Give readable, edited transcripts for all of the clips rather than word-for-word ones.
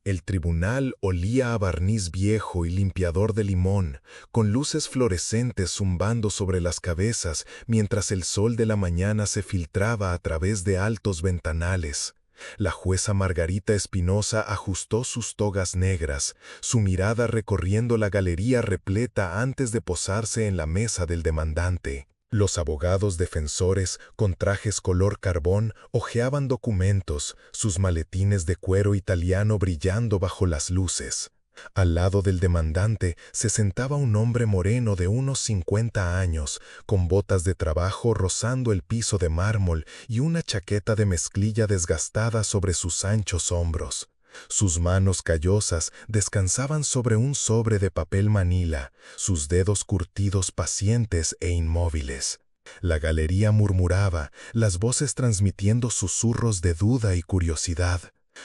El tribunal olía a barniz viejo y limpiador de limón, con luces fluorescentes zumbando sobre las cabezas mientras el sol de la mañana se filtraba a través de altos ventanales. La jueza Margarita Espinosa ajustó sus togas negras, su mirada recorriendo la galería repleta antes de posarse en la mesa del demandante. Los abogados defensores, con trajes color carbón, hojeaban documentos, sus maletines de cuero italiano brillando bajo las luces. Al lado del demandante se sentaba un hombre moreno de unos 50 años, con botas de trabajo rozando el piso de mármol y una chaqueta de mezclilla desgastada sobre sus anchos hombros. Sus manos callosas descansaban sobre un sobre de papel manila, sus dedos curtidos pacientes e inmóviles. La galería murmuraba, las voces transmitiendo susurros de duda y curiosidad.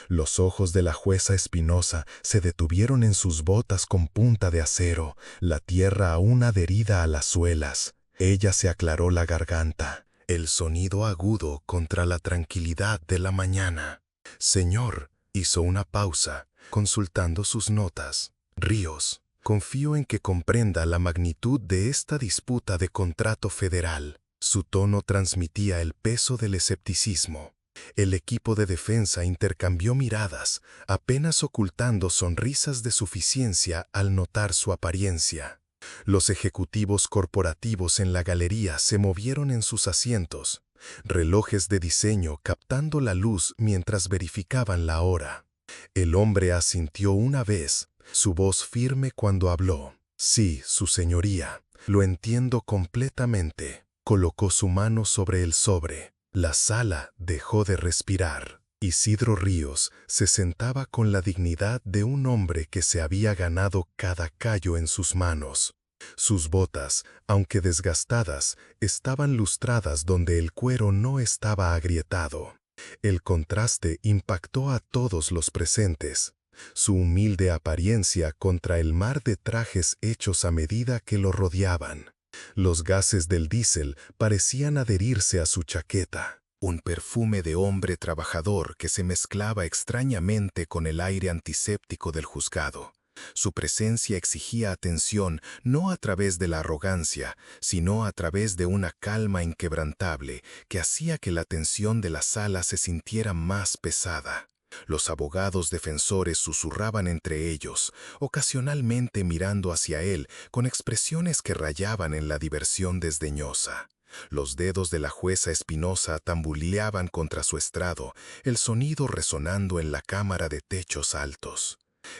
Los ojos de la jueza Espinosa se detuvieron en sus botas con punta de acero, la tierra aún adherida a las suelas. Ella se aclaró la garganta, el sonido agudo contra la tranquilidad de la mañana. Señor, hizo una pausa, consultando sus notas. Ríos, confío en que comprenda la magnitud de esta disputa de contrato federal. Su tono transmitía el peso del escepticismo. El equipo de defensa intercambió miradas, apenas ocultando sonrisas de suficiencia al notar su apariencia. Los ejecutivos corporativos en la galería se movieron en sus asientos, relojes de diseño captando la luz mientras verificaban la hora. El hombre asintió una vez, su voz firme cuando habló. Sí, su señoría, lo entiendo completamente. Colocó su mano sobre el sobre. La sala dejó de respirar. Isidro Ríos se sentaba con la dignidad de un hombre que se había ganado cada callo en sus manos. Sus botas, aunque desgastadas, estaban lustradas donde el cuero no estaba agrietado. El contraste impactó a todos los presentes. Su humilde apariencia contra el mar de trajes hechos a medida que lo rodeaban. Los gases del diésel parecían adherirse a su chaqueta. Un perfume de hombre trabajador que se mezclaba extrañamente con el aire antiséptico del juzgado. Su presencia exigía atención no a través de la arrogancia, sino a través de una calma inquebrantable que hacía que la tensión de la sala se sintiera más pesada. Los abogados defensores susurraban entre ellos, ocasionalmente mirando hacia él con expresiones que rayaban en la diversión desdeñosa. Los dedos de la jueza Espinosa tambuleaban contra su estrado, el sonido resonando en la cámara de techos altos.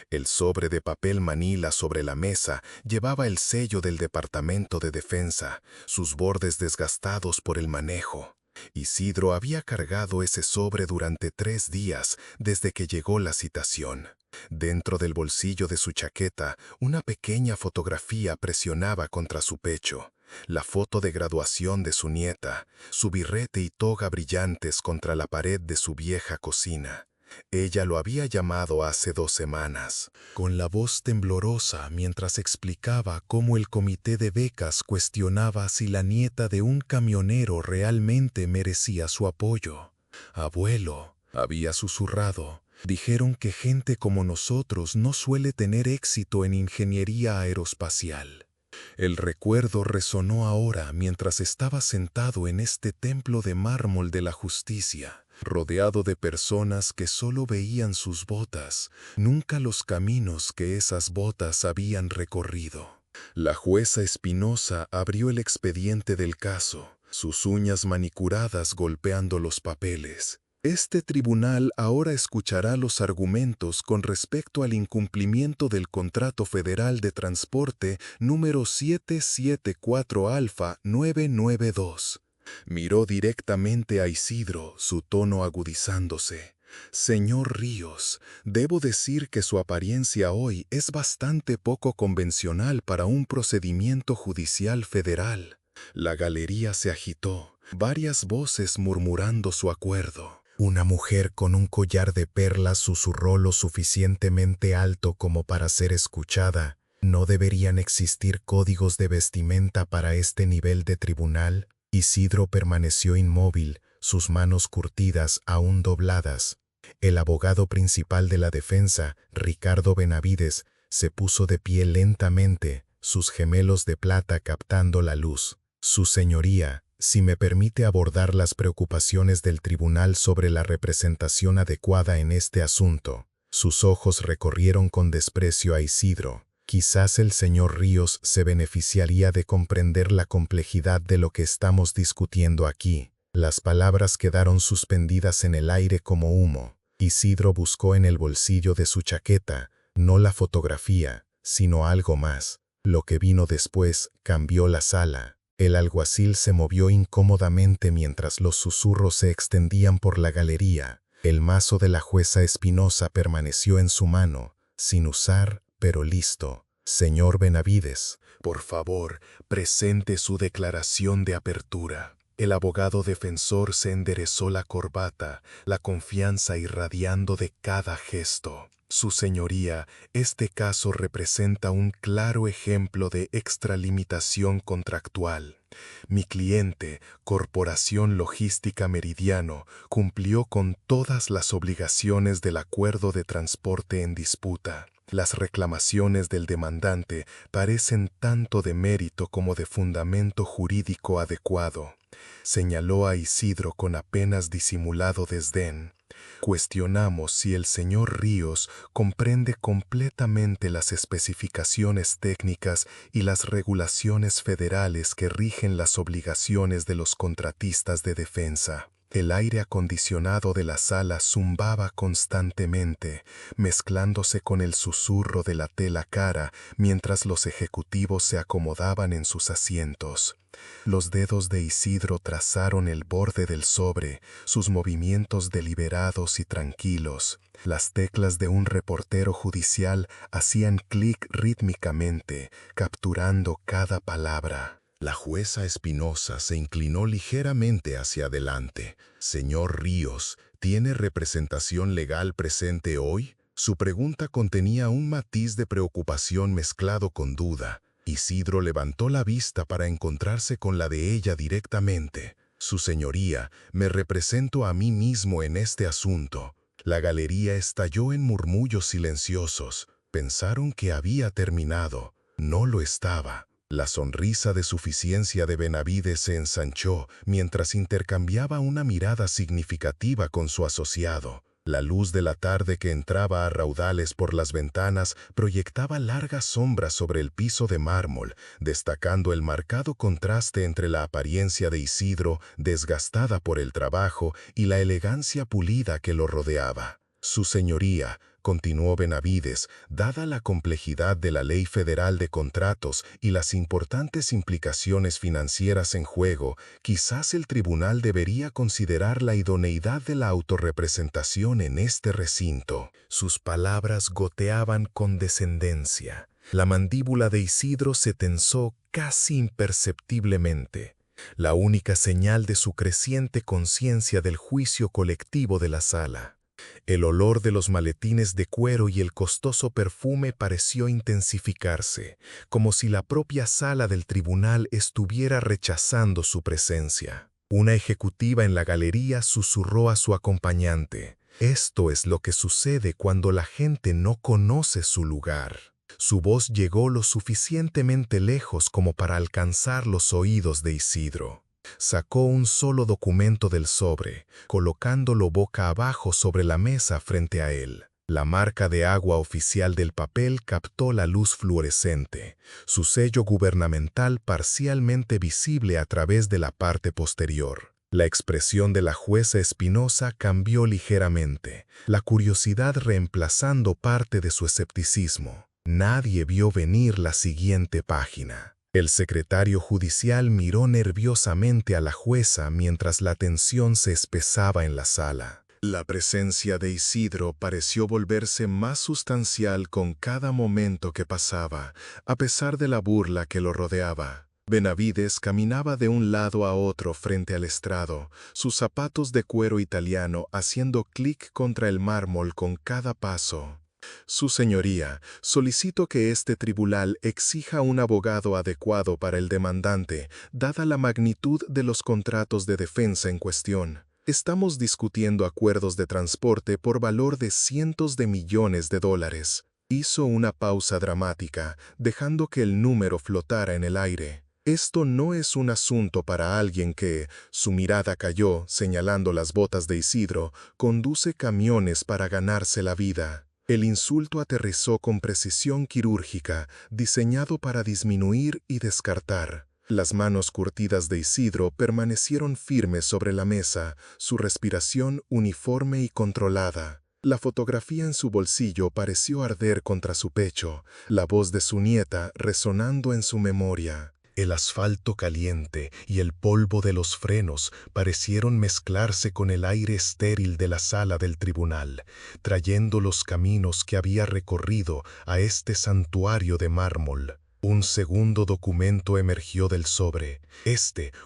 El sobre de papel manila sobre la mesa llevaba el sello del Departamento de Defensa, sus bordes desgastados por el manejo. Isidro había cargado ese sobre durante 3 días desde que llegó la citación. Dentro del bolsillo de su chaqueta, una pequeña fotografía presionaba contra su pecho. La foto de graduación de su nieta, su birrete y toga brillantes contra la pared de su vieja cocina. Ella lo había llamado hace 2 semanas, con la voz temblorosa mientras explicaba cómo el comité de becas cuestionaba si la nieta de un camionero realmente merecía su apoyo. Abuelo, había susurrado, dijeron que gente como nosotros no suele tener éxito en ingeniería aeroespacial. El recuerdo resonó ahora mientras estaba sentado en este templo de mármol de la justicia, rodeado de personas que solo veían sus botas, nunca los caminos que esas botas habían recorrido. La jueza Espinosa abrió el expediente del caso, sus uñas manicuradas golpeando los papeles. Este tribunal ahora escuchará los argumentos con respecto al incumplimiento del Contrato Federal de Transporte número 774 Alfa 992. Miró directamente a Isidro, su tono agudizándose. Señor Ríos, debo decir que su apariencia hoy es bastante poco convencional para un procedimiento judicial federal. La galería se agitó, varias voces murmurando su acuerdo. Una mujer con un collar de perlas susurró lo suficientemente alto como para ser escuchada. ¿No deberían existir códigos de vestimenta para este nivel de tribunal? Isidro permaneció inmóvil, sus manos curtidas aún dobladas. El abogado principal de la defensa, Ricardo Benavides, se puso de pie lentamente, sus gemelos de plata captando la luz. Su señoría, si me permite abordar las preocupaciones del tribunal sobre la representación adecuada en este asunto. Sus ojos recorrieron con desprecio a Isidro. Quizás el señor Ríos se beneficiaría de comprender la complejidad de lo que estamos discutiendo aquí. Las palabras quedaron suspendidas en el aire como humo. Isidro buscó en el bolsillo de su chaqueta, no la fotografía, sino algo más. Lo que vino después cambió la sala. El alguacil se movió incómodamente mientras los susurros se extendían por la galería. El mazo de la jueza Espinosa permaneció en su mano, sin usar, pero listo. Señor Benavides, por favor, presente su declaración de apertura. El abogado defensor se enderezó la corbata, la confianza irradiando de cada gesto. Su señoría, este caso representa un claro ejemplo de extralimitación contractual. Mi cliente, Corporación Logística Meridiano, cumplió con todas las obligaciones del acuerdo de transporte en disputa. Las reclamaciones del demandante parecen tanto de mérito como de fundamento jurídico adecuado. Señaló a Isidro con apenas disimulado desdén. Cuestionamos si el señor Ríos comprende completamente las especificaciones técnicas y las regulaciones federales que rigen las obligaciones de los contratistas de defensa. El aire acondicionado de la sala zumbaba constantemente, mezclándose con el susurro de la tela cara mientras los ejecutivos se acomodaban en sus asientos. Los dedos de Isidro trazaron el borde del sobre, sus movimientos deliberados y tranquilos. Las teclas de un reportero judicial hacían clic rítmicamente, capturando cada palabra. La jueza Espinosa se inclinó ligeramente hacia adelante. Señor Ríos, ¿tiene representación legal presente hoy? Su pregunta contenía un matiz de preocupación mezclado con duda. Isidro levantó la vista para encontrarse con la de ella directamente. Su señoría, me represento a mí mismo en este asunto. La galería estalló en murmullos silenciosos. Pensaron que había terminado. No lo estaba. La sonrisa de suficiencia de Benavides se ensanchó mientras intercambiaba una mirada significativa con su asociado. La luz de la tarde que entraba a raudales por las ventanas proyectaba largas sombras sobre el piso de mármol, destacando el marcado contraste entre la apariencia de Isidro, desgastada por el trabajo, y la elegancia pulida que lo rodeaba. Su señoría, continuó Benavides, dada la complejidad de la ley federal de contratos y las importantes implicaciones financieras en juego, quizás el tribunal debería considerar la idoneidad de la autorrepresentación en este recinto. Sus palabras goteaban con descendencia. La mandíbula de Isidro se tensó casi imperceptiblemente, la única señal de su creciente conciencia del juicio colectivo de la sala. El olor de los maletines de cuero y el costoso perfume pareció intensificarse, como si la propia sala del tribunal estuviera rechazando su presencia. Una ejecutiva en la galería susurró a su acompañante: «Esto es lo que sucede cuando la gente no conoce su lugar». Su voz llegó lo suficientemente lejos como para alcanzar los oídos de Isidro. Sacó un solo documento del sobre, colocándolo boca abajo sobre la mesa frente a él. La marca de agua oficial del papel captó la luz fluorescente, su sello gubernamental parcialmente visible a través de la parte posterior. La expresión de la jueza Espinosa cambió ligeramente, la curiosidad reemplazando parte de su escepticismo. Nadie vio venir la siguiente página. El secretario judicial miró nerviosamente a la jueza mientras la tensión se espesaba en la sala. La presencia de Isidro pareció volverse más sustancial con cada momento que pasaba, a pesar de la burla que lo rodeaba. Benavides caminaba de un lado a otro frente al estrado, sus zapatos de cuero italiano haciendo clic contra el mármol con cada paso. Su señoría, solicito que este tribunal exija un abogado adecuado para el demandante, dada la magnitud de los contratos de defensa en cuestión. Estamos discutiendo acuerdos de transporte por valor de cientos de millones de dólares. Hizo una pausa dramática, dejando que el número flotara en el aire. Esto no es un asunto para alguien que, su mirada cayó, señalando las botas de Isidro, conduce camiones para ganarse la vida. El insulto aterrizó con precisión quirúrgica, diseñado para disminuir y descartar. Las manos curtidas de Isidro permanecieron firmes sobre la mesa, su respiración uniforme y controlada. La fotografía en su bolsillo pareció arder contra su pecho, la voz de su nieta resonando en su memoria. El asfalto caliente y el polvo de los frenos parecieron mezclarse con el aire estéril de la sala del tribunal, trayendo los caminos que había recorrido a este santuario de mármol. Un segundo documento emergió del sobre,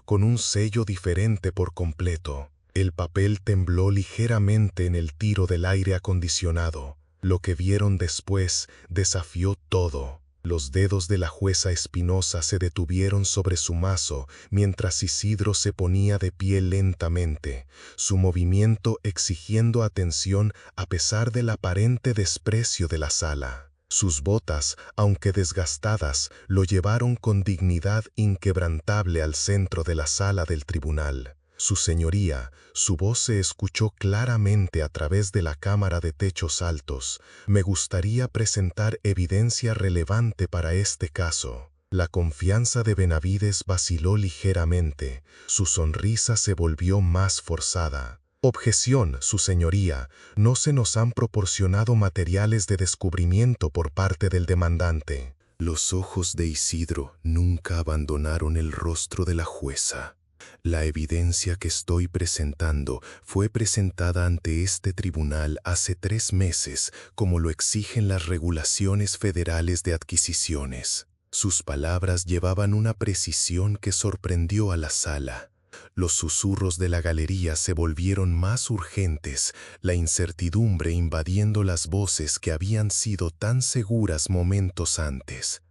con un sello diferente por completo. El papel tembló ligeramente en el tiro del aire acondicionado. Lo que vieron después desafió todo. Los dedos de la jueza Espinosa se detuvieron sobre su mazo mientras Isidro se ponía de pie lentamente, su movimiento exigiendo atención a pesar del aparente desprecio de la sala. Sus botas, aunque desgastadas, lo llevaron con dignidad inquebrantable al centro de la sala del tribunal. Su señoría, su voz se escuchó claramente a través de la cámara de techos altos. Me gustaría presentar evidencia relevante para este caso. La confianza de Benavides vaciló ligeramente. Su sonrisa se volvió más forzada. Objeción, su señoría. No se nos han proporcionado materiales de descubrimiento por parte del demandante. Los ojos de Isidro nunca abandonaron el rostro de la jueza. La evidencia que estoy presentando fue presentada ante este tribunal hace 3 meses, como lo exigen las regulaciones federales de adquisiciones. Sus palabras llevaban una precisión que sorprendió a la sala. Los susurros de la galería se volvieron más urgentes, la incertidumbre invadiendo las voces que habían sido tan seguras momentos antes.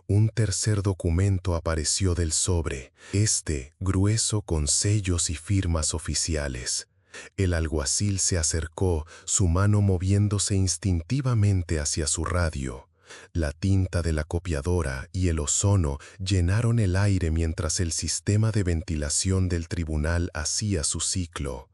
Un tercer documento apareció del sobre, grueso con sellos y firmas oficiales. El alguacil se acercó, su mano moviéndose instintivamente hacia su radio. La tinta de la copiadora y el ozono llenaron el aire mientras el sistema de ventilación del tribunal hacía su ciclo.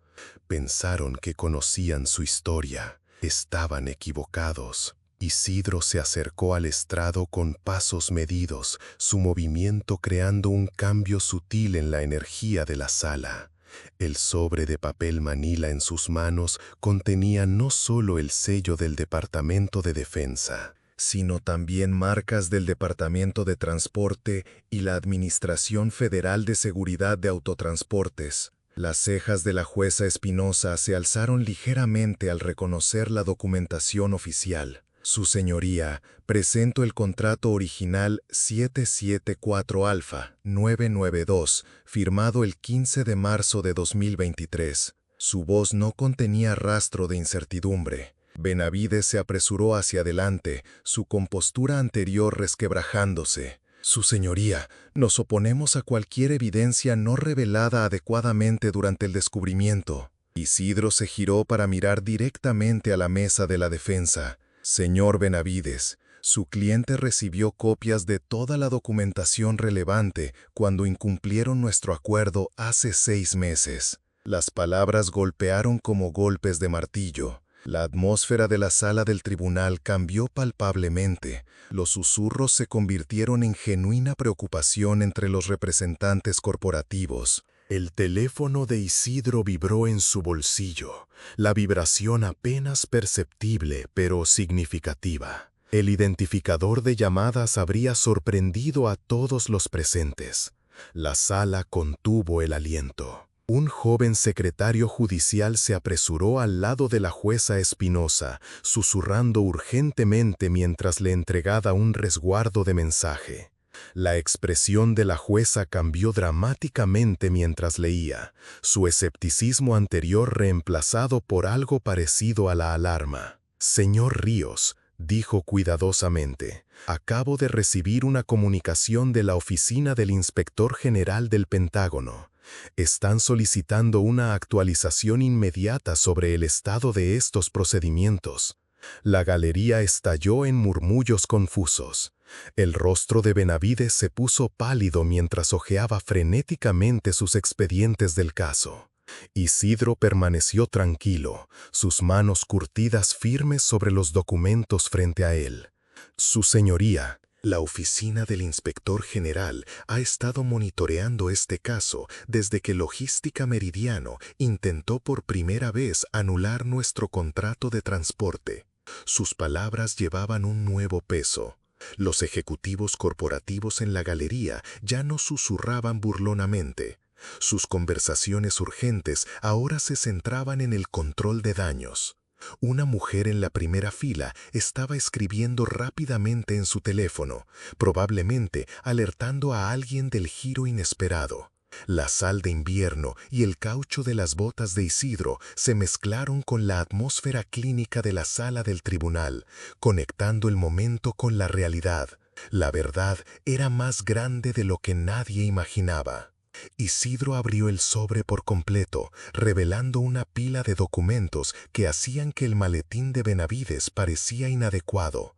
Pensaron que conocían su historia. Estaban equivocados. Isidro se acercó al estrado con pasos medidos, su movimiento creando un cambio sutil en la energía de la sala. El sobre de papel manila en sus manos contenía no solo el sello del Departamento de Defensa, sino también marcas del Departamento de Transporte y la Administración Federal de Seguridad de Autotransportes. Las cejas de la jueza Espinosa se alzaron ligeramente al reconocer la documentación oficial. Su señoría, presento el contrato original 774 Alfa 992, firmado el 15 de marzo de 2023. Su voz no contenía rastro de incertidumbre. Benavides se apresuró hacia adelante, su compostura anterior resquebrajándose. Su señoría, nos oponemos a cualquier evidencia no revelada adecuadamente durante el descubrimiento. Isidro se giró para mirar directamente a la mesa de la defensa. Señor Benavides, su cliente recibió copias de toda la documentación relevante cuando incumplieron nuestro acuerdo hace 6 meses. Las palabras golpearon como golpes de martillo. La atmósfera de la sala del tribunal cambió palpablemente. Los susurros se convirtieron en genuina preocupación entre los representantes corporativos. El teléfono de Isidro vibró en su bolsillo, la vibración apenas perceptible pero significativa. El identificador de llamadas habría sorprendido a todos los presentes. La sala contuvo el aliento. Un joven secretario judicial se apresuró al lado de la jueza Espinosa, susurrando urgentemente mientras le entregaba un resguardo de mensaje. La expresión de la jueza cambió dramáticamente mientras leía, su escepticismo anterior reemplazado por algo parecido a la alarma. Señor Ríos, dijo cuidadosamente, acabo de recibir una comunicación de la oficina del Inspector General del Pentágono. Están solicitando una actualización inmediata sobre el estado de estos procedimientos. La galería estalló en murmullos confusos. El rostro de Benavides se puso pálido mientras hojeaba frenéticamente sus expedientes del caso. Isidro permaneció tranquilo, sus manos curtidas firmes sobre los documentos frente a él. Su señoría, la oficina del inspector general ha estado monitoreando este caso desde que Logística Meridiano intentó por primera vez anular nuestro contrato de transporte. Sus palabras llevaban un nuevo peso. Los ejecutivos corporativos en la galería ya no susurraban burlonamente. Sus conversaciones urgentes ahora se centraban en el control de daños. Una mujer en la primera fila estaba escribiendo rápidamente en su teléfono, probablemente alertando a alguien del giro inesperado. La sal de invierno y el caucho de las botas de Isidro se mezclaron con la atmósfera clínica de la sala del tribunal, conectando el momento con la realidad. La verdad era más grande de lo que nadie imaginaba. Isidro abrió el sobre por completo, revelando una pila de documentos que hacían que el maletín de Benavides parecía inadecuado.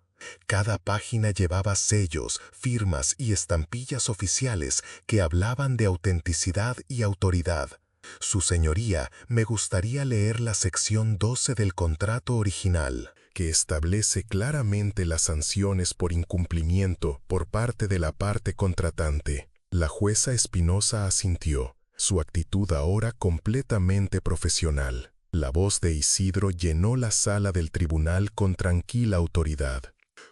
Cada página llevaba sellos, firmas y estampillas oficiales que hablaban de autenticidad y autoridad. Su señoría, me gustaría leer la sección 12 del contrato original, que establece claramente las sanciones por incumplimiento por parte de la parte contratante. La jueza Espinosa asintió, su actitud ahora completamente profesional. La voz de Isidro llenó la sala del tribunal con tranquila autoridad.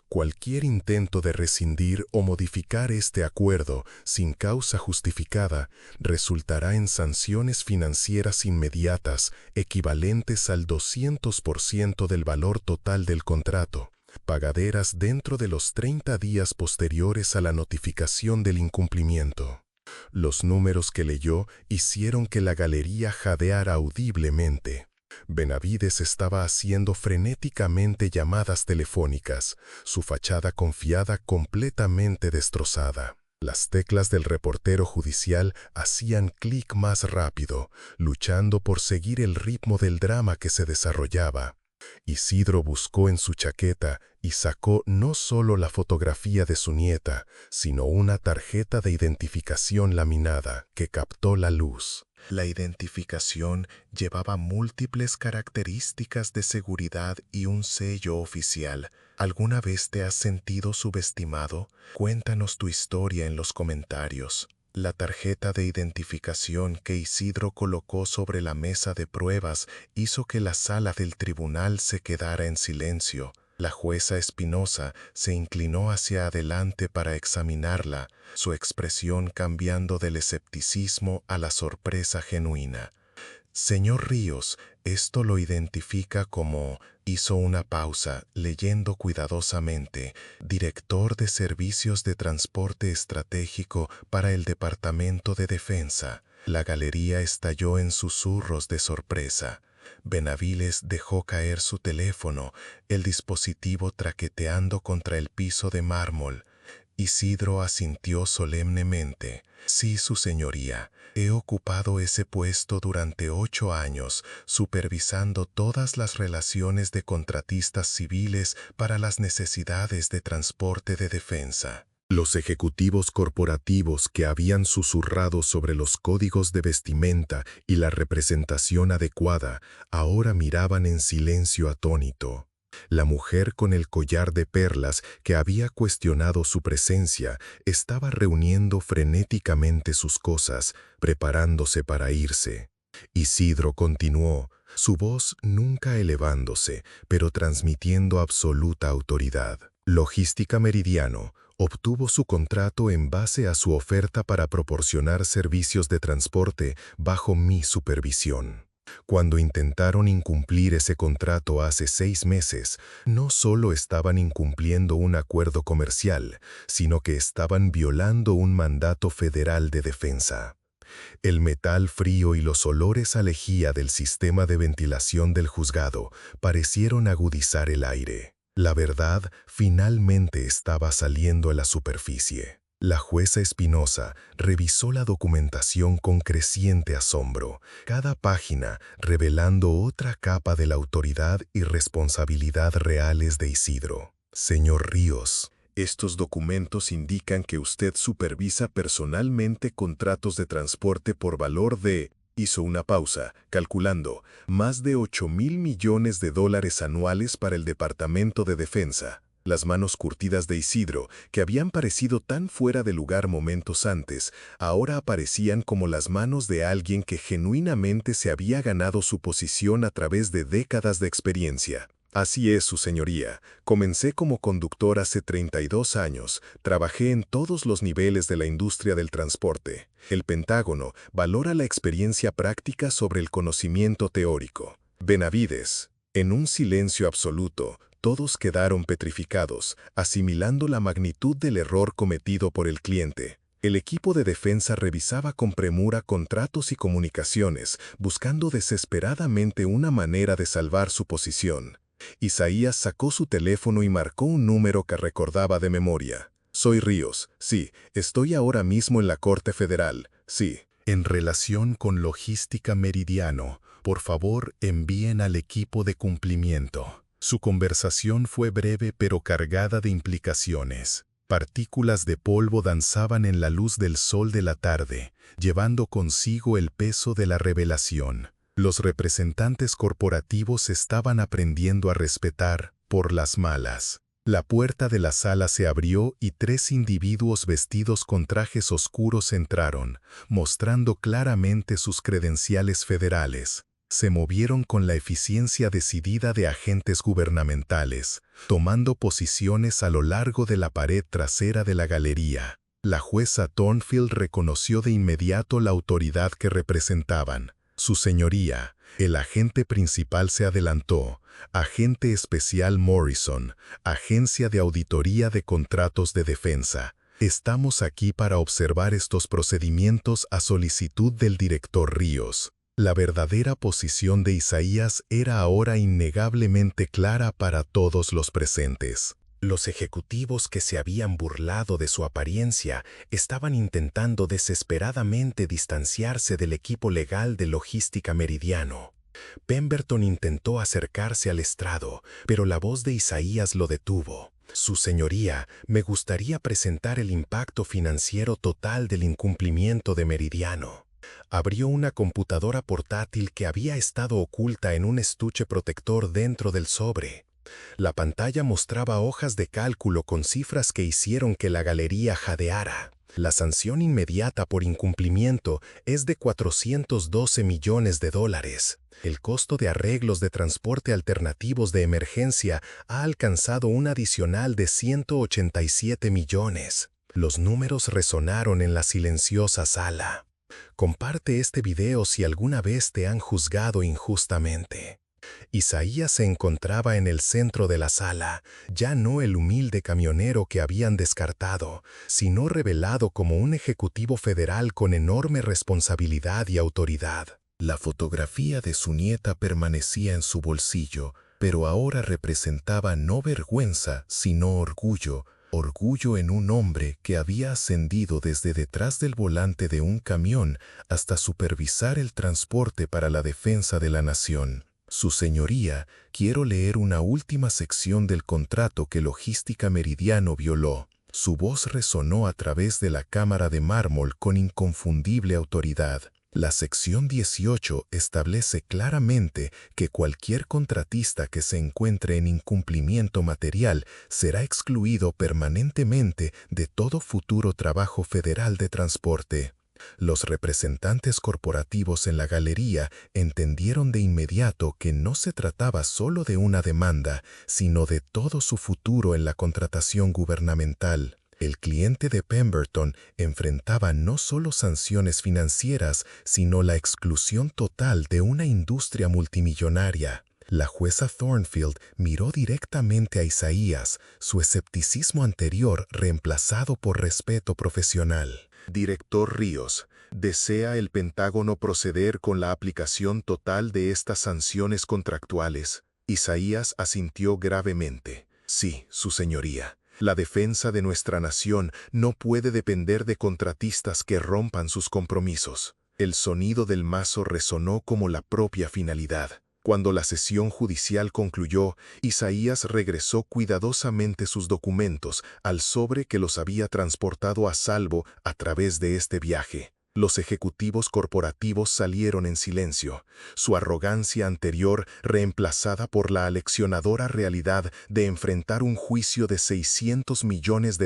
Cualquier intento de rescindir o modificar este acuerdo sin causa justificada resultará en sanciones financieras inmediatas equivalentes al 200% del valor total del contrato, pagaderas dentro de los 30 días posteriores a la notificación del incumplimiento. Los números que leyó hicieron que la galería jadeara audiblemente. Benavides estaba haciendo frenéticamente llamadas telefónicas, su fachada confiada completamente destrozada. Las teclas del reportero judicial hacían clic más rápido, luchando por seguir el ritmo del drama que se desarrollaba. Isidro buscó en su chaqueta y sacó no solo la fotografía de su nieta, sino una tarjeta de identificación laminada que captó la luz. La identificación llevaba múltiples características de seguridad y un sello oficial. ¿Alguna vez te has sentido subestimado? Cuéntanos tu historia en los comentarios. La tarjeta de identificación que Isidro colocó sobre la mesa de pruebas hizo que la sala del tribunal se quedara en silencio. La jueza Espinosa se inclinó hacia adelante para examinarla, su expresión cambiando del escepticismo a la sorpresa genuina. Señor Ríos, esto lo identifica como... Hizo una pausa, leyendo cuidadosamente, director de Servicios de Transporte Estratégico para el Departamento de Defensa. La galería estalló en susurros de sorpresa. Benavides dejó caer su teléfono, el dispositivo traqueteando contra el piso de mármol. Isidro asintió solemnemente. Sí, su señoría, he ocupado ese puesto durante 8 años, supervisando todas las relaciones de contratistas civiles para las necesidades de transporte de defensa. Los ejecutivos corporativos que habían susurrado sobre los códigos de vestimenta y la representación adecuada, ahora miraban en silencio atónito. La mujer con el collar de perlas que había cuestionado su presencia estaba reuniendo frenéticamente sus cosas, preparándose para irse. Isidro continuó, su voz nunca elevándose, pero transmitiendo absoluta autoridad. Logística Meridiano obtuvo su contrato en base a su oferta para proporcionar servicios de transporte bajo mi supervisión. Cuando intentaron incumplir ese contrato hace 6 meses, no solo estaban incumpliendo un acuerdo comercial, sino que estaban violando un mandato federal de defensa. El metal frío y los olores a lejía del sistema de ventilación del juzgado parecieron agudizar el aire. La verdad finalmente estaba saliendo a la superficie. La jueza Espinosa revisó la documentación con creciente asombro, cada página revelando otra capa de la autoridad y responsabilidad reales de Isidro. Señor Ríos, estos documentos indican que usted supervisa personalmente contratos de transporte por valor de... Hizo una pausa, calculando, más de 8.000 millones de dólares anuales para el Departamento de Defensa. Las manos curtidas de Isidro, que habían parecido tan fuera de lugar momentos antes, ahora aparecían como las manos de alguien que genuinamente se había ganado su posición a través de décadas de experiencia. Así es, su señoría. Comencé como conductor hace 32 años. Trabajé en todos los niveles de la industria del transporte. El Pentágono valora la experiencia práctica sobre el conocimiento teórico. Benavides. En un silencio absoluto, todos quedaron petrificados, asimilando la magnitud del error cometido por el cliente. El equipo de defensa revisaba con premura contratos y comunicaciones, buscando desesperadamente una manera de salvar su posición. Isaías sacó su teléfono y marcó un número que recordaba de memoria. Soy Ríos. Sí, estoy ahora mismo en la Corte Federal. Sí. En relación con Logística Meridiano, por favor envíen al equipo de cumplimiento. Su conversación fue breve pero cargada de implicaciones. Partículas de polvo danzaban en la luz del sol de la tarde, llevando consigo el peso de la revelación. Los representantes corporativos estaban aprendiendo a respetar, por las malas. La puerta de la sala se abrió y 3 individuos vestidos con trajes oscuros entraron, mostrando claramente sus credenciales federales. Se movieron con la eficiencia decidida de agentes gubernamentales, tomando posiciones a lo largo de la pared trasera de la galería. La jueza Thornfield reconoció de inmediato la autoridad que representaban. Su señoría, el agente principal se adelantó. Agente especial Morrison, Agencia de Auditoría de Contratos de Defensa. Estamos aquí para observar estos procedimientos a solicitud del director Ríos. La verdadera posición de Isaías era ahora innegablemente clara para todos los presentes. Los ejecutivos que se habían burlado de su apariencia estaban intentando desesperadamente distanciarse del equipo legal de Logística Meridiano. Pemberton intentó acercarse al estrado, pero la voz de Isaías lo detuvo. Su señoría, me gustaría presentar el impacto financiero total del incumplimiento de Meridiano. Abrió una computadora portátil que había estado oculta en un estuche protector dentro del sobre. La pantalla mostraba hojas de cálculo con cifras que hicieron que la galería jadeara. La sanción inmediata por incumplimiento es de 412 millones de dólares. El costo de arreglos de transporte alternativos de emergencia ha alcanzado un adicional de 187 millones. Los números resonaron en la silenciosa sala. Comparte este video si alguna vez te han juzgado injustamente. Isaías se encontraba en el centro de la sala, ya no el humilde camionero que habían descartado, sino revelado como un ejecutivo federal con enorme responsabilidad y autoridad. La fotografía de su nieta permanecía en su bolsillo, pero ahora representaba no vergüenza, sino orgullo. Orgullo en un hombre que había ascendido desde detrás del volante de un camión hasta supervisar el transporte para la defensa de la nación. Su señoría, quiero leer una última sección del contrato que Logística Meridiano violó. Su voz resonó a través de la cámara de mármol con inconfundible autoridad. La sección 18 establece claramente que cualquier contratista que se encuentre en incumplimiento material será excluido permanentemente de todo futuro trabajo federal de transporte. Los representantes corporativos en la galería entendieron de inmediato que no se trataba solo de una demanda, sino de todo su futuro en la contratación gubernamental. El cliente de Pemberton enfrentaba no solo sanciones financieras, sino la exclusión total de una industria multimillonaria. La jueza Thornfield miró directamente a Isaías, su escepticismo anterior reemplazado por respeto profesional. Director Ríos, ¿desea el Pentágono proceder con la aplicación total de estas sanciones contractuales? Isaías asintió gravemente. Sí, su señoría. La defensa de nuestra nación no puede depender de contratistas que rompan sus compromisos. El sonido del mazo resonó como la propia finalidad. Cuando la sesión judicial concluyó, Isaías regresó cuidadosamente sus documentos al sobre que los había transportado a salvo a través de este viaje. Los ejecutivos corporativos salieron en silencio, su arrogancia anterior reemplazada por la aleccionadora realidad de enfrentar un juicio de $600 millones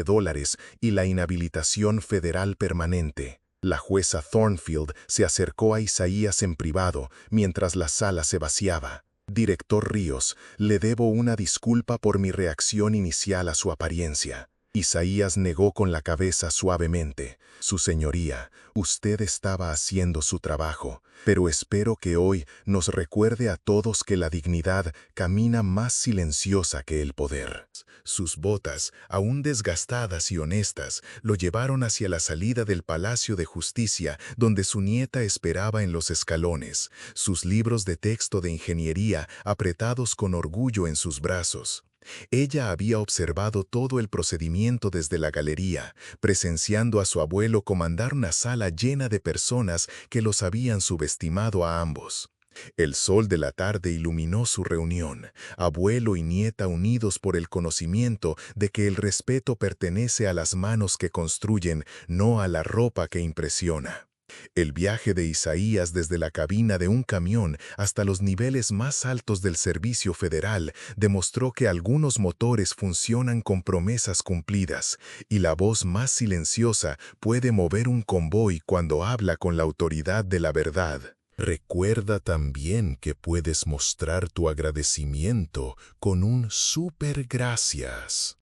y la inhabilitación federal permanente. La jueza Thornfield se acercó a Isaías en privado mientras la sala se vaciaba. Director Ríos, le debo una disculpa por mi reacción inicial a su apariencia. Isaías negó con la cabeza suavemente. Su señoría, usted estaba haciendo su trabajo, pero espero que hoy nos recuerde a todos que la dignidad camina más silenciosa que el poder. Sus botas, aún desgastadas y honestas, lo llevaron hacia la salida del Palacio de Justicia, donde su nieta esperaba en los escalones, sus libros de texto de ingeniería apretados con orgullo en sus brazos. Ella había observado todo el procedimiento desde la galería, presenciando a su abuelo comandar una sala llena de personas que los habían subestimado a ambos. El sol de la tarde iluminó su reunión, abuelo y nieta unidos por el conocimiento de que el respeto pertenece a las manos que construyen, no a la ropa que impresiona. El viaje de Isaías desde la cabina de un camión hasta los niveles más altos del servicio federal demostró que algunos motores funcionan con promesas cumplidas y la voz más silenciosa puede mover un convoy cuando habla con la autoridad de la verdad. Recuerda también que puedes mostrar tu agradecimiento con un súper gracias.